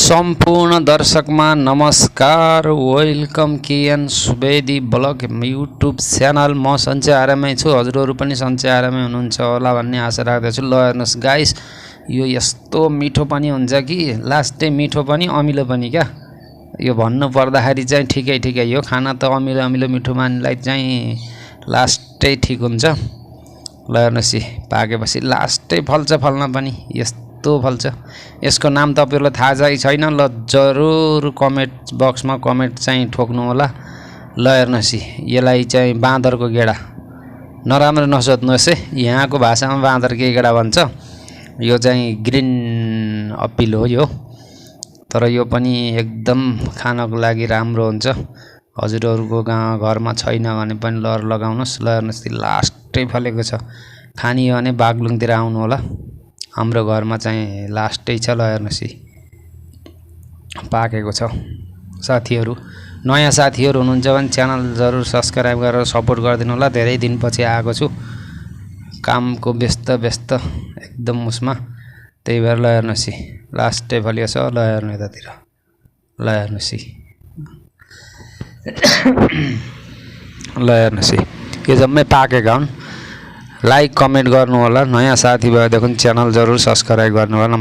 सम्पूर्ण दर्शकमा नमस्कार। Welcome K N Subedi blog YouTube channel. म सन्चै आरामै छु, हजुरहरू पनि सन्चै आरामै हुनुहुन्छ होला भन्ने आशा राख्दछु। ल हेर्नुहोस् गाइस, यो यस्तो मिठो पनि हुन्छ कि लास्टै मिठो पनि अमिलो पनि क्या। यो भन्नु पर्दाखेरि चाहिँ ठिकै हो। खाना त अमिलो अमिलो मिठो मान्नेलाई चाहिँ लास्टै ठिक हुन्छ। ल हेर्नुहोस्, पाकेपछि लास्टै फल्छ, फल्न पनि यस्तो फल्छ। यसको नाम तपाईहरुलाई थाहा छ कि छैन? ल जरुर कमेन्ट बक्समा कमेन्ट चाहिँ ठोक्नु होला। ल हेर्नुहोस्, यसलाई चाहिँ बाँदरको गेडा, नराम्रो नसोध्नुहोस् है, यहाँको भाषामा बाँदरको गेडा भन्छ। यो चाहिँ ग्रीन अप्पल हो यो, तर यो पनि एकदम खानको लागि राम्रो हुन्छ। हजुरहरूको घरमा छैन भने पनि लर लगाउनुहोस्। ल हेर्नुहोस्, लास्टै फलेको छ। खानी हो भने बागलुङतिर आउनु होला, हाम्रो घरमा चाहिँ लास्टै छ। ल हेर्नुहोस्, पाकेको छ। साथीहरू, नयाँ साथीहरू हुनुहुन्छ भने च्यानल जरुर सब्स्क्राइब गरेर सपोर्ट गरिदिनु होला। धेरै दिनपछि आएको छु, कामको व्यस्त एकदम उसमा, त्यही भएर। ल हेर्नुहोस्, लास्टै फलिएको छ। ल हेर्नु यतातिर, ल हेर्नुहोस्, ल हेर्नुहोस्, यो जम्मै पाकेका हुन्। लाइक कमेन्ट गर्नु होला। नयाँ साथी भएदेखि च्यानल जरुर सब्स्क्राइब गर्नु होला।